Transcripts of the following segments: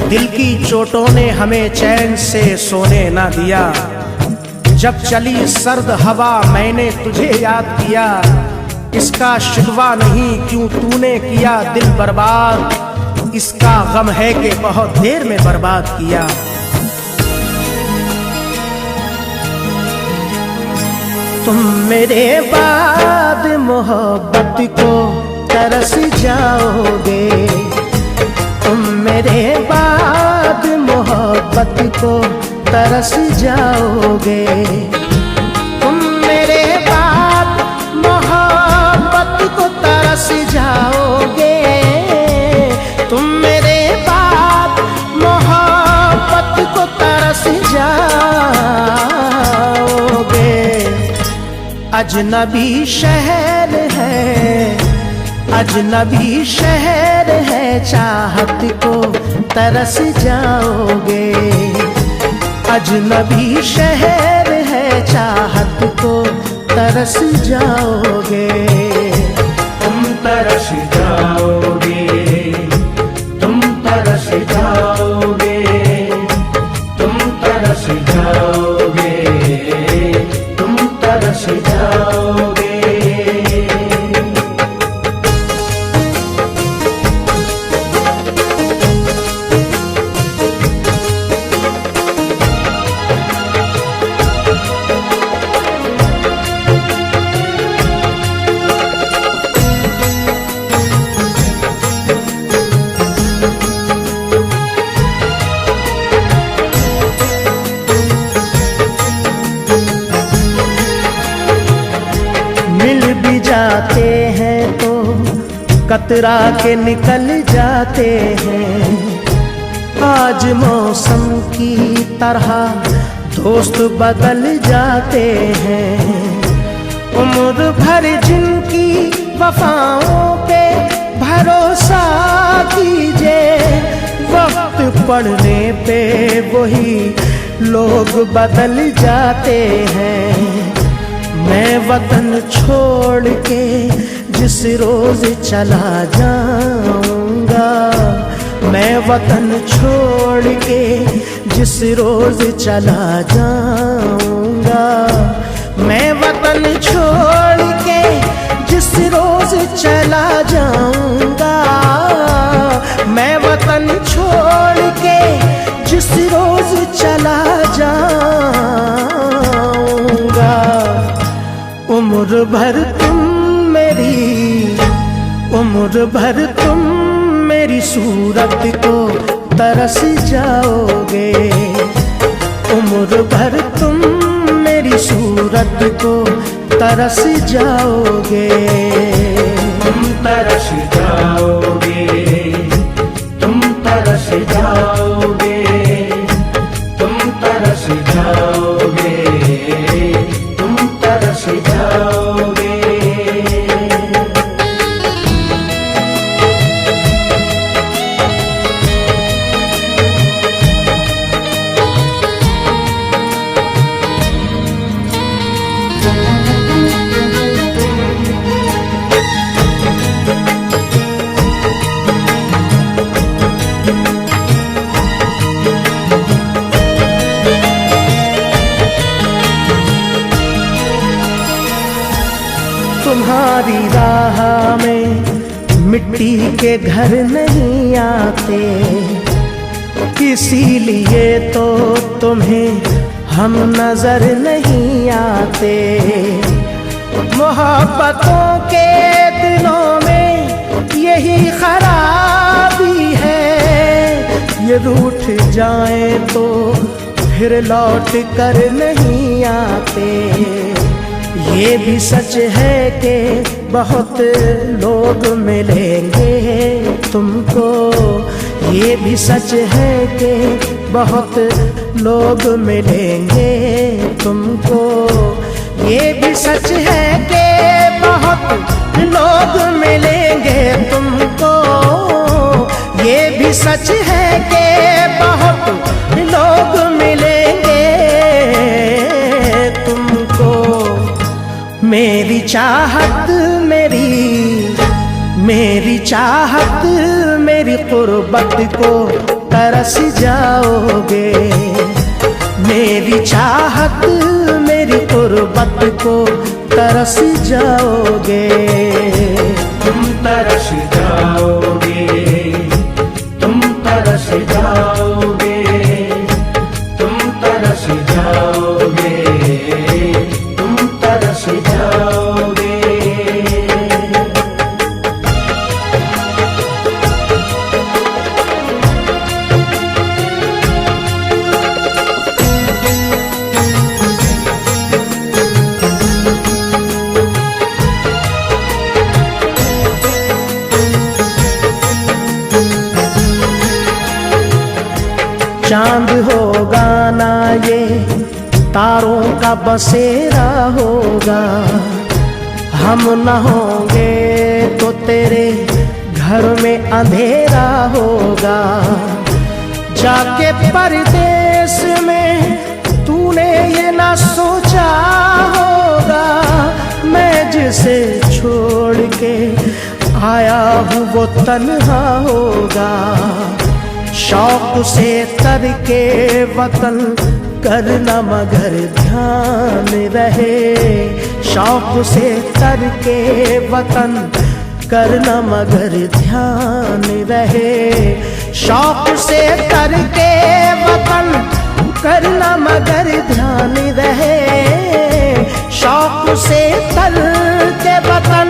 दिल की चोटों ने हमें चैन से सोने ना दिया। जब चली सर्द हवा मैंने तुझे याद किया। इसका शिकवा नहीं क्यों तूने किया दिल बर्बाद, इसका गम है कि बहुत देर में बर्बाद किया। तुम मेरे बाद मोहब्बत को तरस जाओगे, तुम मेरे बाद मोहब्बत को तरस जाओगे। तुम मेरे बाद मोहब्बत को तरस जाओगे, तुम मेरे बाद मोहब्बत को तरस जाओगे। अजनबी शहर है, अजनबी शहर है, चाहत को तरस जाओगे। अजनबी शहर है, चाहत को तरस जाओगे। तुम तरस जाओगे, तुम तरस जाओगे, तुम तरस जाओगे, तुम तरस जाओगे। जाते हैं तो कतरा के निकल जाते हैं। आज मौसम की तरह दोस्त बदल जाते हैं। उम्र भर जिनकी वफाओं पे भरोसा कीजिए, वक्त पड़ने पे वही लोग बदल जाते हैं। मैं वतन छोड़ के जिस रोज चला जाऊंगा, मैं वतन छोड़ के जिस रोज चला जाऊंगा, मैं वतन छोड़ के जिस रोज चला जाऊंगा, मैं वतन छोड़ के जिस रोज चला जाऊंगा। उम्र भर तुम मेरी, उम्र भर तुम मेरी सूरत को तरस जाओगे। उम्र भर तुम मेरी सूरत को तरस जाओगे। तुम तरस जाओगे, तुम तरस जाओगे, तुम तरस जाओगे, तुम तरस जाओगे। तुम्हारी राह में मिट्टी के घर नहीं आते, इसीलिए तो तुम्हें हम नजर नहीं आते। मोहब्बतों के दिलों में यही खराबी है, ये रूठ जाए तो फिर लौट कर नहीं आते। ये भी सच है कि बहुत लोग मिलेंगे तुमको, ये भी सच है कि बहुत लोग मिलेंगे तुमको। ये भी सच है कि बहुत लोग मिलेंगे तुमको। ये भी सच है कि बहुत लोग मिलेंगे तुमको। मेरी चाहत मेरी चाहत मेरी कुर्बत को तरस जाओगे। मेरी चाहत मेरी कुर्बत को तरस जाओगे। तुम तरस जाओगे, तुम तरस जाओगे, तुम तरस जाओगे, तुम तरस जाओगे। चांद होगा ना ये तारों का बसेरा होगा। हम न होंगे तो तेरे घर में अंधेरा होगा। जाके परदेस में तूने ये ना सोचा होगा, मैं जिसे छोड़ के आया हूँ वो तन्हा होगा। शौक से तर के वतन करना मगर ध्यान रहे। शौक से तर के वतन करना मगर ध्यान रहे। शौक से तर के वतन करना मगर ध्यान रहे। शौक से तर के वतन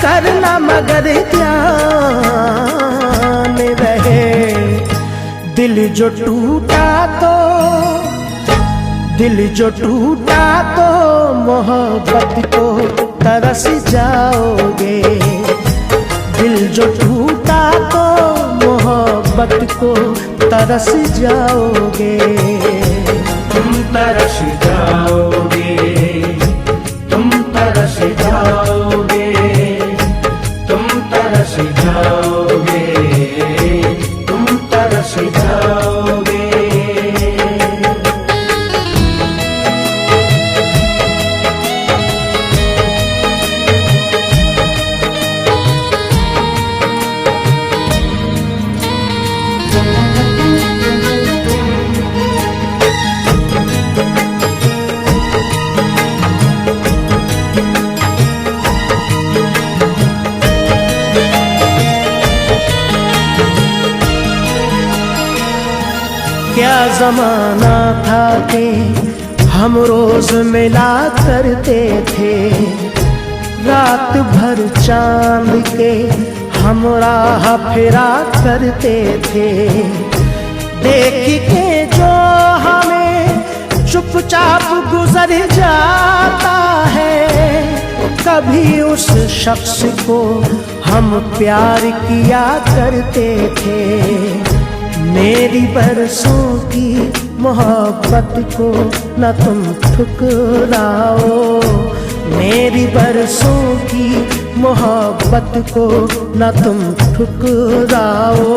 करना मगर ध्यान रहे। दिल जो टूटा तो मोहब्बत को तरस जाओगे। दिल जो टूटा तो मोहब्बत को तरस जाओगे। तुम तरस जाओगे, तुम तरस जाओगे, तुम तरस जाओगे, तुम तरस जाओगे। क्या जमाना था कि हम रोज मिला करते थे। रात भर चांद के हम राह फिरा करते थे। देख के जो हमें चुपचाप गुजर जाता है, कभी उस शख्स को हम प्यार किया करते थे। मेरी बरसों की मोहब्बत को न तुम ठुकराओ। मेरी बरसों की मोहब्बत को न तुम ठुकराओ।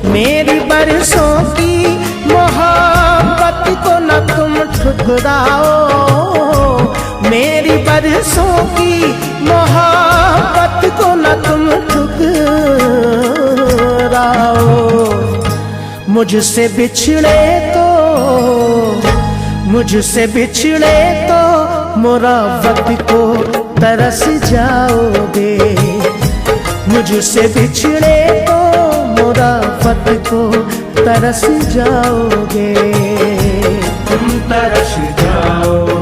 मेरी बरसों की मोहब्बत को न तुम ठुकराओ। मेरी बरसों की मोहब्बत को न तुम ठुकराओ। मुझसे बिछड़े तो मुरावत को तरस जाओगे। मुझसे बिछड़े तो मुरावत को तरस जाओगे। तुम तरस जाओगे।